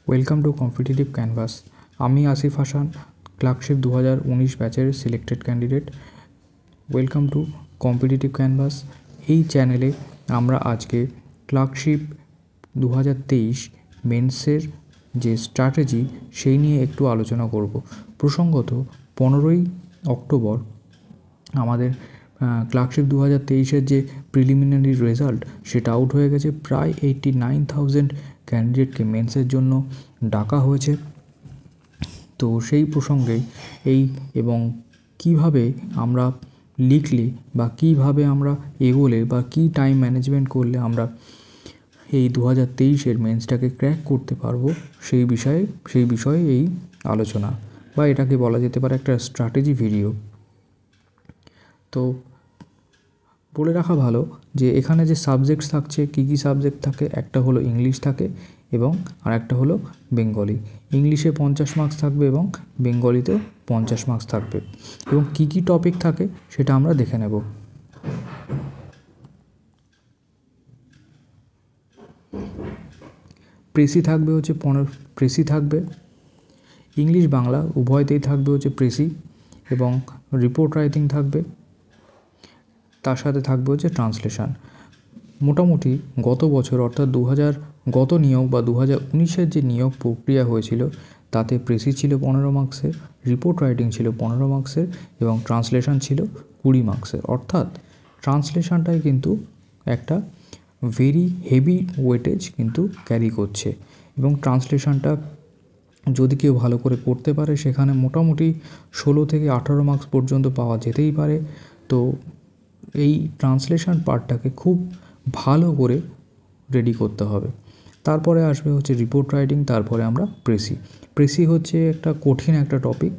Welcome to competitive canvas. আমি Asif Hasan, clerkship 2019 ব্যাচের selected candidate. Welcome to competitive canvas. এই চ্যানেলে আমরা আজকে ক্লার্কশিপ 2023 মেন্সের যে স্ট্র্যাটেজি সেই নিয়ে একটু আলোচনা করব। প্রসঙ্গত 15ই অক্টোবর আমাদের ক্লার্কশিপ 2023-এর যে প্রিলিমিনারি রেজাল্ট সেটা আউট হয়ে গেছে। প্রায় 89,000 ক্যান্ডিডেটকে মেন্সের জন্য ডাকা হয়েছে। তো সেই প্রসঙ্গেই এবং কিভাবে আমরা লিখলে বা কিভাবে আমরা এগোলে বা কী টাইম ম্যানেজমেন্ট করলে আমরা এই 2023-এর মেন্সটাকে ক্র্যাক করতে পারবো সেই বিষয়ে এই আলোচনা, বা এটাকে বলা যেতে পারে একটা স্ট্র্যাটেজি ভিডিও। তো বলে রাখা ভালো যে এখানে যে সাবজেক্টস থাকছে, কী কী সাবজেক্ট থাকে, একটা হলো ইংলিশ থাকে এবং আর একটা হলো বেঙ্গলি। ইংলিশে 50 মার্কস থাকবে এবং বেঙ্গলিতেও 50 মার্কস থাকবে। এবং কী কী টপিক থাকে সেটা আমরা দেখে নেব। প্রেসি থাকবে হচ্ছে প্রেসি থাকবে, ইংলিশ বাংলা উভয়তেই থাকবে হচ্ছে প্রেসি, এবং রিপোর্ট রাইটিং থাকবে, তার সাথে থাকবে হচ্ছে ট্রান্সলেশন। মোটামুটি গত বছর অর্থাৎ গত নিয়োগ বা 2019-এর যে নিয়োগ প্রক্রিয়া হয়েছিল তাতে প্রেসি ছিল 15 মার্কসের, রিপোর্ট রাইটিং ছিল 15 মার্কসের এবং ট্রান্সলেশন ছিল 20 মার্কসের। অর্থাৎ ট্রান্সলেশনটাই কিন্তু একটা ভেরি হেভি ওয়েটেজ কিন্তু ক্যারি করছে, এবং ট্রান্সলেশনটা যদি কেউ ভালো করে করতে পারে সেখানে মোটামুটি 16 থেকে 18 মার্কস পর্যন্ত পাওয়া যেতেই পারে। তো এই ট্রান্সলেশন পার্টটাকে খুব ভালো করে রেডি করতে হবে। তারপরে আসবে হচ্ছে রিপোর্ট রাইটিং, তারপরে আমরা প্রেসি হচ্ছে একটা কঠিন একটা টপিক।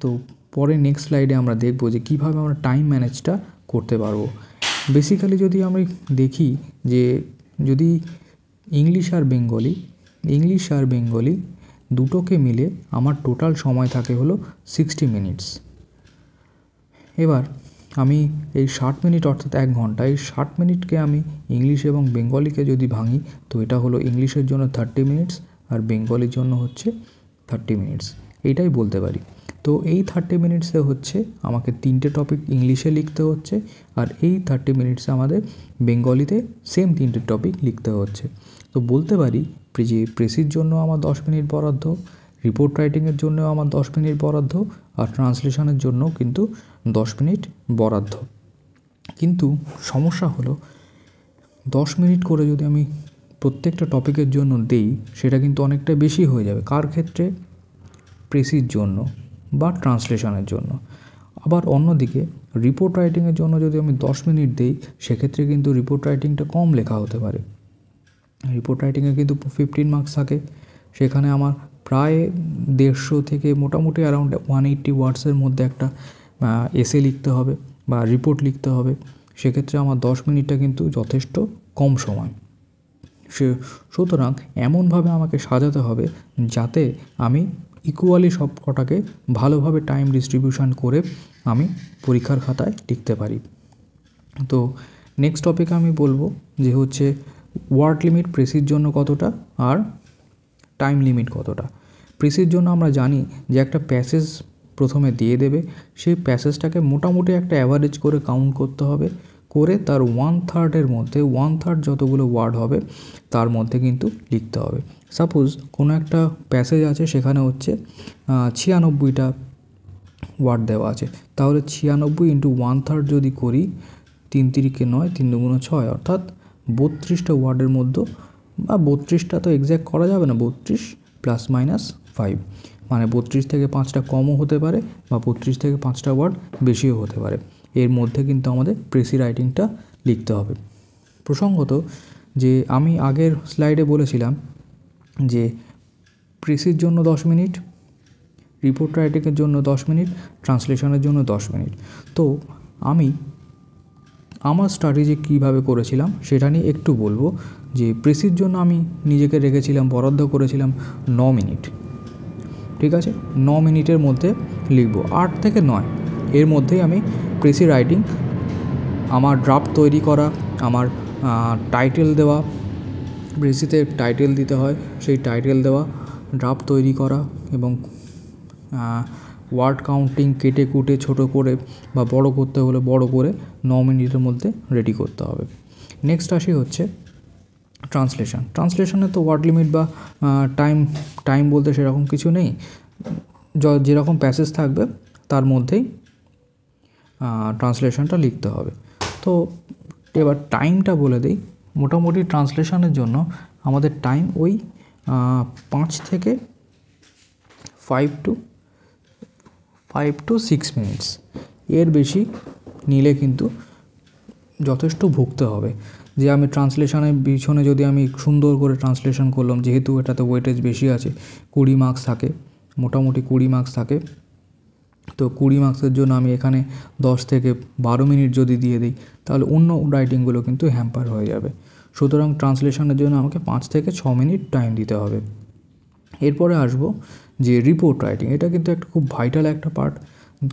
তো পরে নেক্সট স্লাইডে আমরা দেখব যে কীভাবে আমরা টাইম ম্যানেজটা করতে পারবো। বেসিক্যালি যদি আমরা দেখি যে যদি ইংলিশ আর বেঙ্গলি দুটোকে মিলে আমার টোটাল সময় থাকে হলো 60 মিনিটস। এবার আমি এই 60 মিনিট অর্থাৎ 1 ঘন্টা, এই 60 মিনিটকে আমি ইংলিশ এবং বেঙ্গলিকে যদি ভাঙি তো এটা হলো ইংলিশের জন্য 30 মিনিটস আর বেঙ্গলির জন্য হচ্ছে 30 মিনিটস, এইটাই বলতে পারি। তো এই 30 মিনিটসে হচ্ছে আমাকে 3টে টপিক ইংলিশে লিখতে হচ্ছে, আর এই 30 মিনিটসে আমাদের বেঙ্গলিতে সেম 3টে টপিক লিখতে হচ্ছে। তো বলতে পারি যে প্রেসির জন্য আমার 10 মিনিট বরাদ্দ, রিপোর্ট রাইটিংয়ের জন্য আমার 10 মিনিট বরাদ্দ, আর ট্রান্সলেশনের জন্য কিন্তু 10 মিনিট বরাদ্দ। কিন্তু সমস্যা হলো 10 মিনিট করে যদি আমি প্রত্যেকটা টপিকের জন্য দেই সেটা কিন্তু অনেকটা বেশি হয়ে যাবে। কার ক্ষেত্রে? প্রেসির জন্য বা ট্রান্সলেশনের জন্য। আবার অন্যদিকে রিপোর্ট রাইটিংয়ের জন্য যদি আমি 10 মিনিট দিই সেক্ষেত্রে কিন্তু রিপোর্ট রাইটিংটা কম লেখা হতে পারে। রিপোর্ট রাইটিংয়ে কিন্তু 15 মার্কস থাকে, সেখানে আমার প্রায় 150 থেকে মোটামুটি অ্যারাউন্ড 180 ওয়ার্ডসের মধ্যে একটা এসে লিখতে হবে বা রিপোর্ট লিখতে হবে। সেক্ষেত্রে আমার 10 মিনিটটা কিন্তু যথেষ্ট কম সময়। সুতরাং এমনভাবে আমাকে সাজাতে হবে যাতে আমি ইকুয়ালি সব কটাকে ভালোভাবে টাইম ডিস্ট্রিবিউশন করে আমি পরীক্ষার খাতায় লিখতে পারি। তো নেক্সট টপিকে আমি বলবো যে হচ্ছে ওয়ার্ড লিমিট প্রেসির জন্য কতটা আর টাইম লিমিট কতটা। প্রেসির জন্য আমরা জানি যে একটা প্যাসেজ প্রথমে দিয়ে দেবে, সেই প্যাসেজটাকে মোটামুটি একটা অ্যাভারেজ করে কাউন্ট করতে হবে, করে তার 1/3 মধ্যে 1/3 যতগুলো ওয়ার্ড হবে তার মধ্যে কিন্তু লিখতে হবে। সাপোজ কোনো একটা প্যাসেজ আছে, সেখানে হচ্ছে 96টা ওয়ার্ড দেওয়া আছে, তাহলে 96 ইন্টু 1/3 যদি করি 3 তিরিকে 9, 3 দুগুণ 6, অর্থাৎ 32টা ওয়ার্ডের মধ্যে, বা 32টা তো এক্স্যাক্ট করা যাবে না, 32 ± 5, মানে 32 থেকে 5টা কমও হতে পারে বা 32 থেকে 5টা ওয়ার্ড বেশিও হতে পারে। এর মধ্যে কিন্তু আমাদের প্রেসি রাইটিংটা লিখতে হবে। প্রসঙ্গত যে আমি আগের স্লাইডে বলেছিলাম যে প্রেসির জন্য 10 মিনিট, রিপোর্ট রাইটিংয়ের জন্য 10 মিনিট, ট্রান্সলেশনের জন্য 10 মিনিট। তো আমি আমার স্ট্র্যাটেজি কীভাবে করেছিলাম সেটা নিয়ে একটু বলবো। যে প্রেসির জন্য আমি নিজেকে বরাদ্দ করেছিলাম 9 মিনিট। ঠিক আছে, 9 মিনিটের মধ্যে লিখব, 8 থেকে 9 এর মধ্যেই আমি প্রেসি রাইটিং, আমার ড্রাফট তৈরি করা, আমার টাইটেল দেওয়া, প্রেসিতে টাইটেল দিতে হয়, সেই টাইটেল দেওয়া, ড্রাফট তৈরি করা এবং ওয়ার্ড কাউন্টিং কেটে কুটে ছোটো করে বা বড় করতে হলে বড় করে 9 মিনিটের মধ্যে রেডি করতে হবে। নেক্সট আসি হচ্ছে ট্রান্সলেশনে তো ওয়ার্ড লিমিট বা টাইম বলতে সেরকম কিছু নেই, যেরকম প্যাসেজ থাকবে তার মধ্যেই ট্রান্সলেশনটা লিখতে হবে। তো এবার টাইমটা বলে দিই। মোটামুটি ট্রান্সলেশনের জন্য আমাদের টাইম ওই 5 থেকে 5 to 6 মিনিটস, এর বেশি নিলে কিন্তু যথেষ্ট ভুগতে হবে। যে আমি ট্রান্সলেশনের পিছনে যদি আমি সুন্দর করে ট্রান্সলেশন করলাম, যেহেতু এটাতে ওয়েটেজ বেশি আছে, 20 মার্কস থাকে, মোটামুটি 20 মার্কস থাকে, তো 20 মার্কসের জন্য আমি এখানে 10 থেকে 12 মিনিট যদি দিয়ে দিই তাহলে অন্য রাইটিংগুলো কিন্তু হ্যাম্পার হয়ে যাবে। সুতরাং ট্রান্সলেশনের জন্য আমাকে 5 থেকে 6 মিনিট টাইম দিতে হবে। এরপরে আসবো যে রিপোর্ট রাইটিং। এটা কিন্তু একটা খুব ভাইটাল একটা পার্ট,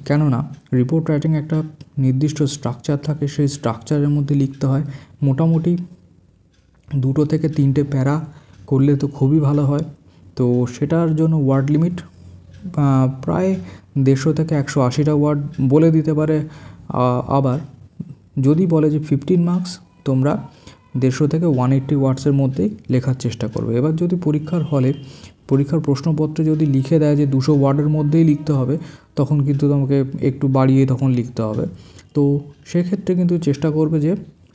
কেননা রিপোর্ট রাইটিং একটা নির্দিষ্ট স্ট্রাকচার থাকে, সেই স্ট্রাকচারের মধ্যে লিখতে হয়। মোটামুটি 2 থেকে 3টে প্যারা করলে তো খুবই ভালো হয়। তো সেটার জন্য ওয়ার্ড লিমিট প্রায় 150 থেকে 180টা ওয়ার্ড বলে দিতে পারে। আবার যদি বলে যে 15 মার্কস, তোমরা 150 থেকে 180 ওয়ার্ডসের মধ্যেই লেখার চেষ্টা করবে। এবার যদি পরীক্ষার প্রশ্নপত্রে যদি লিখে দেয় যে 200 ওয়ার্ডের মধ্যেই লিখতে হবে, তখন কিন্তু তোমাকে একটু বাড়িয়ে তখন লিখতে হবে। তো সেক্ষেত্রে কিন্তু চেষ্টা করবে যে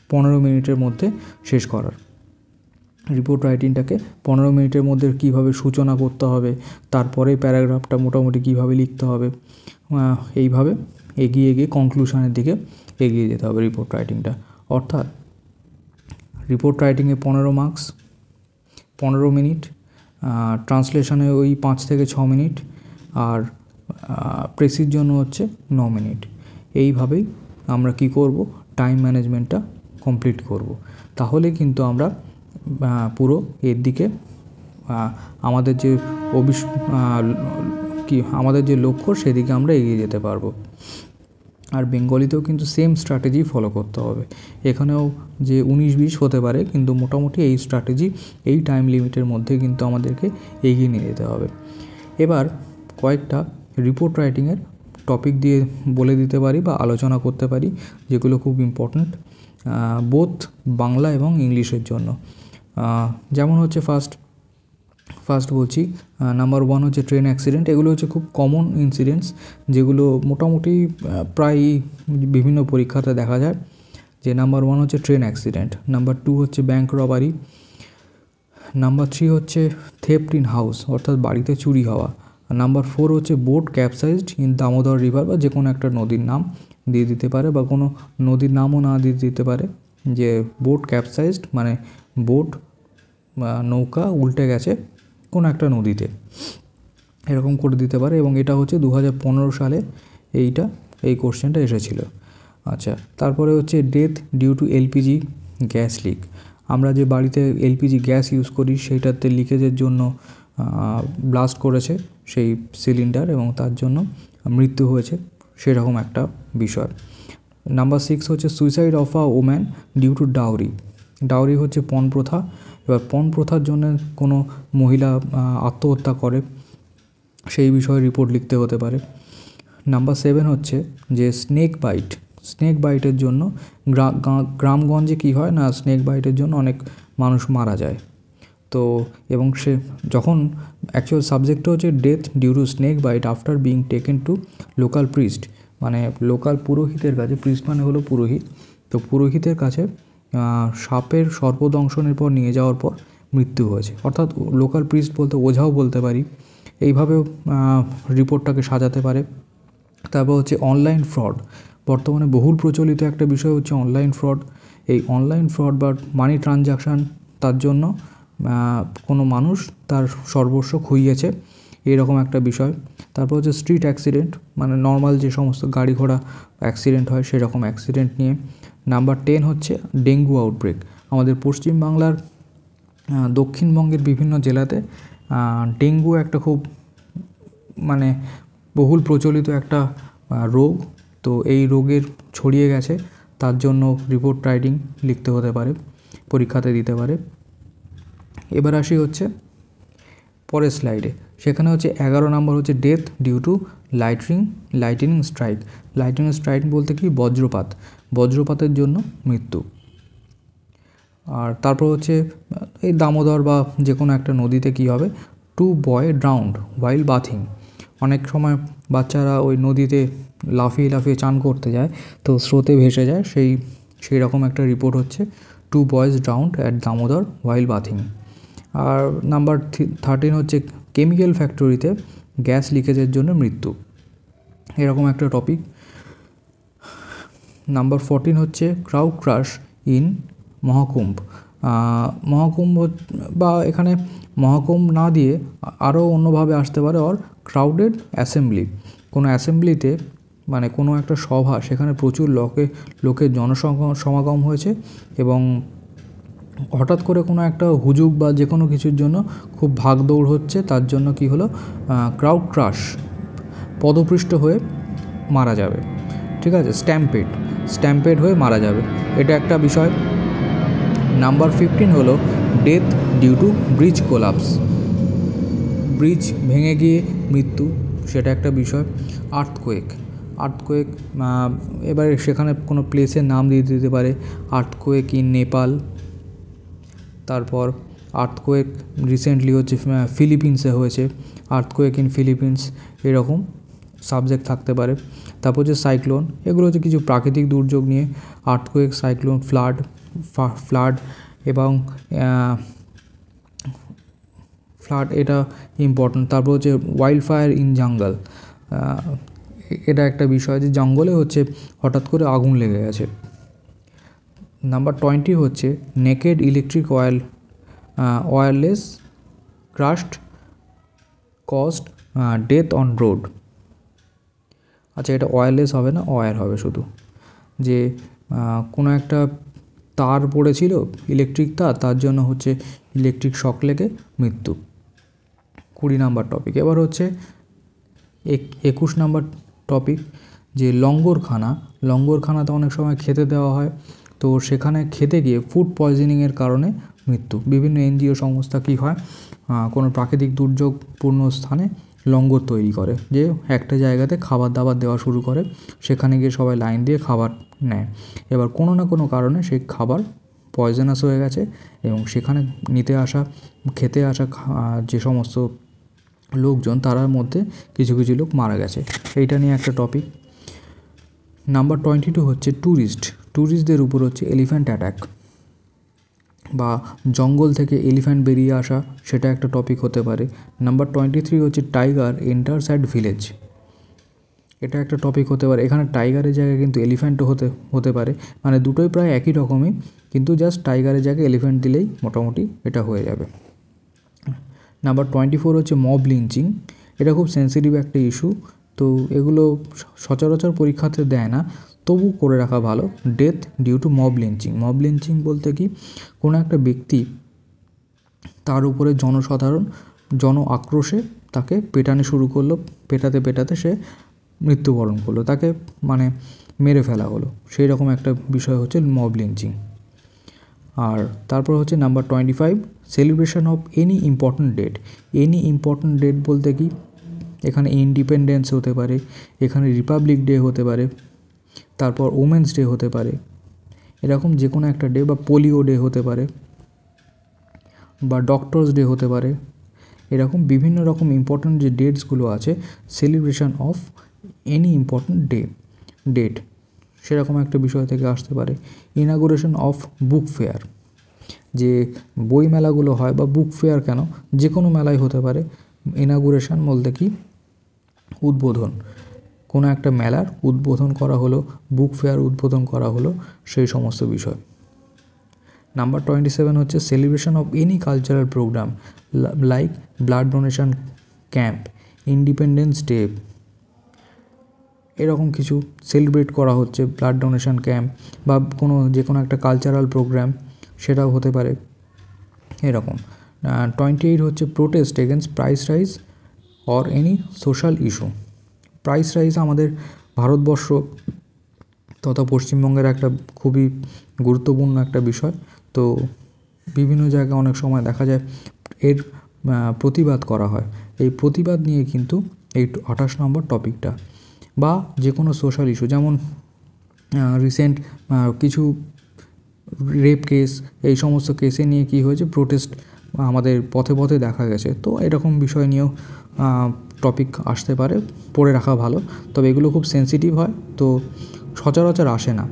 15 মিনিটের মধ্যে শেষ করার। রিপোর্ট রাইটিংটাকে 15 মিনিটের মধ্যে কীভাবে সূচনা করতে হবে, তারপরে প্যারাগ্রাফটা মোটামুটি কীভাবে লিখতে হবে, এইভাবে এগিয়ে কনক্লুশনের দিকে এগিয়ে যেতে হবে রিপোর্ট রাইটিংটা। অর্থাৎ রিপোর্ট রাইটিংয়ে 15 মার্কস, 15 মিনিট, ট্রান্সলেশনে ওই 5 থেকে 6 মিনিট, আর প্রেসির জন্য হচ্ছে 9 মিনিট। এইভাবেই আমরা কি করব, টাইম ম্যানেজমেন্টটা কমপ্লিট করব। তাহলে কিন্তু আমরা পুরো এর দিকে আমাদের যে লক্ষ্য সেদিকে আমরা এগিয়ে যেতে পারবো। আর বেঙ্গলিতেও কিন্তু সেম স্ট্র্যাটেজি ফলো করতে হবে। এখানেও যে 19-20 হতে পারে, কিন্তু মোটামুটি এই স্ট্র্যাটেজি, এই টাইম লিমিটের মধ্যে কিন্তু আমাদেরকে এগিয়ে নিয়ে যেতে হবে। এবার কয়েকটা রিপোর্ট রাইটিংয়ের টপিক দিয়ে বলে দিতে পারি বা আলোচনা করতে পারি, যেগুলো খুব ইম্পর্ট্যান্ট বোথ বাংলা এবং ইংলিশের জন্য। যেমন হচ্ছে ফার্স্ট বলছি, নাম্বার 1 হচ্ছে ট্রেন অ্যাক্সিডেন্ট। এগুলো হচ্ছে খুব কমন ইনসিডেন্টস, যেগুলো মোটামুটি প্রায় বিভিন্ন পরীক্ষাতে দেখা যায়। যে নাম্বার 1 হচ্ছে ট্রেন অ্যাক্সিডেন্ট, নাম্বার 2 হচ্ছে ব্যাঙ্ক রবারি, নাম্বার 3 হচ্ছে থেফট ইন হাউস, অর্থাৎ বাড়িতে চুরি হওয়া, আর নাম্বার 4 হচ্ছে বোট ক্যাপসাইজড ইন দামোদর রিভার, বা যে কোনো একটা নদীর নাম দিয়ে দিতে পারে, বা কোনো নদীর নামও না দিয়ে দিতে পারে। যে বোট ক্যাপসাইজড মানে বোট বা নৌকা উল্টে গেছে কোনো একটা নদীতে, এরকম করে দিতে পারে। এবং এটা হচ্ছে 2015 সালে এই কোশ্চেনটা এসেছিল। আচ্ছা, তারপরে হচ্ছে death due to LPG gas leak. আমরা যে বাড়িতে এলপিজি গ্যাস ইউজ করি, সেইটাতে লিকেজের জন্য ব্লাস্ট করেছে সেই সিলিন্ডার এবং তার জন্য মৃত্যু হয়েছে, সেরকম একটা বিষয়। নাম্বার 6 হচ্ছে suicide of a woman due to dowry হচ্ছে পণ প্রথা। এবার পণ প্রথার জন্য কোনো মহিলা আত্মহত্যা করে, সেই বিষয়ে রিপোর্ট লিখতে হতে পারে। নাম্বার 7 হচ্ছে যে স্নেক বাইটের জন্য গ্রামগঞ্জে কী হয় না, স্নেক বাইটের জন্য অনেক মানুষ মারা যায়। তো এবং সে যখন অ্যাকচুয়াল সাবজেক্টটা হচ্ছে death due to snake bite after being taken to local priest, মানে লোকাল পুরোহিতের কাছে, প্রিস্ট মানে হলো পুরোহিত, তো পুরোহিতের কাছে সাপের সর্পদংশনের পর নিয়ে যাওয়ার পর মৃত্যু হয়েছে। অর্থাৎ লোকাল প্রিস্ট বলতে ওঝাও বলতে পারি, এইভাবেও রিপোর্টটাকে সাজাতে পারে। তারপর হচ্ছে অনলাইন ফ্রড। বর্তমানে বহুল প্রচলিত একটা বিষয় হচ্ছে অনলাইন ফ্রড। এই অনলাইন ফ্রড বা মানি ট্রানজাকশান, তার জন্য কোনো মানুষ তার সর্বস্ব খুইয়েছে, এরকম একটা বিষয়। তারপর হচ্ছে স্ট্রিট অ্যাক্সিডেন্ট, মানে নর্মাল যে সমস্ত গাড়ি ঘোড়া অ্যাক্সিডেন্ট হয় সেরকম অ্যাক্সিডেন্ট নিয়ে। নাম্বার 10 হচ্ছে ডেঙ্গু আউটব্রেক। আমাদের পশ্চিমবাংলার দক্ষিণবঙ্গের বিভিন্ন জেলাতে ডেঙ্গু একটা খুব মানে বহুল প্রচলিত একটা রোগ। তো এই রোগের ছড়িয়ে গেছে, তার জন্য রিপোর্ট রাইটিং লিখতে হতে পারে, পরীক্ষাতে দিতে পারে। এবার আসি হচ্ছে পরের স্লাইডে, সেখানে হচ্ছে 11 নম্বর হচ্ছে death due to lightning strike. Lightning strike বলতে কি, বজ্রপাতের জন্য মৃত্যু। আর তারপর হচ্ছে এই দামোদর বা যে কোনো একটা নদীতে কি হবে, 2 বয় ড্রাউন্ড হোয়াইল বাথিং। অনেক সময় বাচ্চারা ওই নদীতে লাফিয়ে লাফিয়ে চান করতে যায়, তো স্রোতে ভেসে যায়, সেই রকম একটা রিপোর্ট হচ্ছে 2 boys drowned at Damodar while bathing. আর নাম্বার 13 হচ্ছে কেমিক্যাল ফ্যাক্টরিতে গ্যাস লিকেজের জন্য মৃত্যু, এরকম একটা টপিক। নাম্বার 14 হচ্ছে crowd crush in Mahakumbh. Mahakumbh বা এখানে মহাকুম্ভ না দিয়ে আরও অন্যভাবে আসতে পারে, অর ক্রাউডেড অ্যাসেম্বলি। কোনো অ্যাসেম্বলিতে মানে কোনো একটা সভা, সেখানে প্রচুর লোকের জনসমাগম হয়েছে এবং হঠাৎ করে কোনো একটা হুজুগ বা যে কোনো কিছুর জন্য খুব ভাগদৌড় হচ্ছে, তার জন্য কি হলো, ক্রাউড ক্রাশ, পদপৃষ্ট হয়ে মারা যাবে, ঠিক আছে, স্ট্যাম্পেড হয়ে মারা যাবে, এটা একটা বিষয়। নাম্বার 15 হলো death due to bridge collapse, bridge ভেঙে গিয়ে মৃত্যু, সেটা একটা বিষয়। আর্থকোয়েক, এবারে সেখানে কোনো প্লেসের নাম দিয়ে দিতে পারে, আর্থকোয়েক ইন নেপাল। তারপর আর্থকোয়েক রিসেন্টলি হচ্ছে ফিলিপিন্সে হয়েছে, আর্থকোয়েক ইন ফিলিপিন্স, এরকম সাবজেক্ট থাকতে পারে। তারপর হচ্ছে সাইক্লোন, এগুলো হচ্ছে কিছু প্রাকৃতিক দুর্যোগ নিয়ে, আর্থকোয়েক, সাইক্লোন, ফ্লাড এবং ফ্লাড, এটা ইম্পর্ট্যান্ট। তারপর হচ্ছে ওয়াইল্ড ফায়ার ইন জঙ্গল, এটা একটা বিষয় যে জঙ্গলে হচ্ছে হঠাৎ করে আগুন লেগে গেছে। নাম্বার 20 হচ্ছে naked electric wireless crushed cost death on road. আচ্ছা, এটা ওয়্যারলেস হবে না, ওয়্যার হবে শুধু, যে কোনো একটা তার পড়েছিল, ইলেকট্রিক তার জন্য হচ্ছে ইলেকট্রিক শক লেগে মৃত্যু। 20 নাম্বার টপিক। এবার হচ্ছে 21 নাম্বার টপিক, যে লঙ্গরখানাতে অনেক সময় খেতে দেওয়া হয়, তো সেখানে খেতে গিয়ে ফুড পয়জনিংয়ের কারণে মৃত্যু। বিভিন্ন এনজিও সংস্থা কী হয়, কোনো প্রাকৃতিক দুর্যোগপূর্ণ স্থানে লঙ্গর তৈরি করে, যে একটা জায়গাতে খাবার দাবার দেওয়া শুরু করে, সেখানে গিয়ে সবাই লাইন দিয়ে খাবার নেয়। এবার কোনো না কোনো কারণে সেই খাবার পয়জনাস হয়ে গেছে এবং সেখানে খেতে আসা যে সমস্ত লোকজন, তার মধ্যে কিছু লোক মারা গেছে, এইটা নিয়ে একটা টপিক। নাম্বার 22 হচ্ছে ট্যুরিস্টদের উপর হচ্ছে এলিফ্যান্ট অ্যাটাক, বা জঙ্গল থেকে এলিফ্যান্ট বেরিয়ে আসা, সেটা একটা টপিক হতে পারে। নাম্বার 23 হচ্ছে টাইগার এন্টার্স অ্যাট ভিলেজ, এটা একটা টপিক হতে পারে। এখানে টাইগারের জায়গায় কিন্তু এলিফ্যান্টও হতে পারে, মানে দুটোই প্রায় একই রকমই, কিন্তু জাস্ট টাইগারের জায়গায় এলিফ্যান্ট দিলেই মোটামুটি এটা হয়ে যাবে। নাম্বার 24 হচ্ছে মব লিঞ্চিং, এটা খুব সেন্সিটিভ একটা ইস্যু, তো এগুলো সচরাচর পরীক্ষাতে দেয় না, তবু করে রাখা ভালো। Death due to mob lynching বলতে কি, কোনো একটা ব্যক্তি তার উপরে জন আক্রোশে তাকে পেটানো শুরু করলো, পেটাতে সে মৃত্যুবরণ করলো, তাকে মানে মেরে ফেলা হলো, সেই রকম একটা বিষয় হচ্ছে মব লিঞ্চিং। আর তারপর হচ্ছে number 25 celebration of any important date বলতে কি, এখানে ইন্ডিপেন্ডেন্স হতে পারে, এখানে রিপাবলিক ডে হতে পারে, তারপর ওমেন্স ডে হতে পারে, এরকম যে কোনো একটা ডে, বা পোলিও ডে হতে পারে, বা ডক্টরস ডে হতে পারে, এরকম বিভিন্ন রকম ইম্পর্ট্যান্ট যে ডেটসগুলো আছে, celebration of any important date, সেরকম একটা বিষয় থেকে আসতে পারে। ইনাগুরেশন অফ বুক ফেয়ার, যে বই মেলাগুলো হয়, বা বুক ফেয়ার কেন, যে কোনো মেলাই হতে পারে। ইনাগুরেশন বলতে কি, উদ্বোধন, কোনো একটা মেলার উদ্বোধন করা হলো, বুক ফেয়ার উদ্বোধন করা হলো, সেই সমস্ত বিষয়। নাম্বার 27 হচ্ছে celebration of any cultural programme like blood donation camp, Independence Day, এরকম কিছু সেলিব্রেট করা হচ্ছে, ব্লাড ডোনেশন ক্যাম্প বা যে কোনো একটা কালচারাল প্রোগ্রাম, সেটাও হতে পারে এরকম। 28 হচ্ছে protest against price rise or any social issue. Price rise আমাদের ভারতবর্ষ তথা পশ্চিমবঙ্গের একটা খুবই গুরুত্বপূর্ণ একটা বিষয়, তো বিভিন্ন জায়গায় অনেক সময় দেখা যায় এর প্রতিবাদ করা হয়। এই প্রতিবাদ নিয়ে কিন্তু এই 28 নম্বর টপিকটা, বা যে কোনো সোশ্যাল ইস্যু, যেমন রিসেন্ট কিছু রেপ কেস, এই সমস্ত কেসে নিয়ে কী হয়েছে, প্রোটেস্ট আমাদের পথে পথে দেখা গেছে। তো এরকম বিষয় নিয়েও টপিক আসতে পারে, পড়ে রাখা ভালো। তবে এগুলো খুব সেন্সিটিভ হয়, তো সচরাচর আসে না।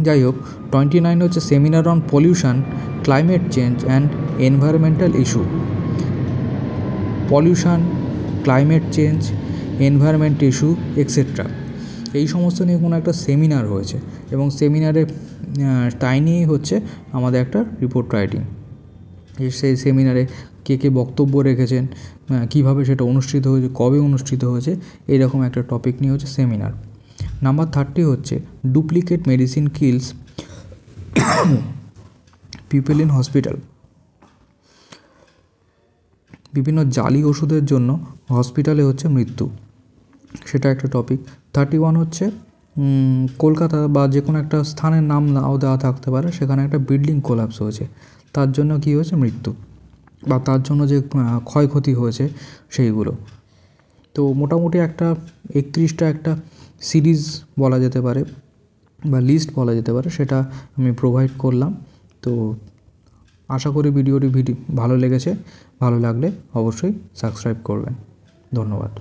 যাই হোক, 29 হচ্ছে seminar on pollution, climate change and environmental issue. Pollution, climate change, environment issue etcetera, এই সমস্ত নিয়ে কোনো একটা সেমিনার হয়েছে, এবং সেমিনারে তাই নিয়েই হচ্ছে আমাদের একটা রিপোর্ট রাইটিং। সেই সেমিনারে কে কে বক্তব্য রেখেছেন, কীভাবে সেটা অনুষ্ঠিত হয়েছে, কবে অনুষ্ঠিত হয়েছে, এইরকম একটা টপিক নিয়ে হচ্ছে সেমিনার। নাম্বার 30 হচ্ছে duplicate medicine kills people in hospital. বিভিন্ন জালি ওষুধের জন্য হসপিটালে হচ্ছে মৃত্যু, সেটা একটা টপিক। 31 হচ্ছে কলকাতা বা যে কোনো একটা স্থানের নাম নাও দেওয়া থাকতে পারে, সেখানে একটা বিল্ডিং কোলাপস হয়েছে, তার জন্য কী হয়েছে, মৃত্যু, বা তার জন্য যে ক্ষয়ক্ষতি হয়েছে সেইগুলো। তো মোটামুটি একটা 31টা একটা সিরিজ বলা যেতে পারে, বা লিস্ট বলা যেতে পারে, সেটা আমি প্রোভাইড করলাম। তো আশা করি ভিডিওটি ভালো লেগেছে। ভালো লাগলে অবশ্যই সাবস্ক্রাইব করবেন। ধন্যবাদ।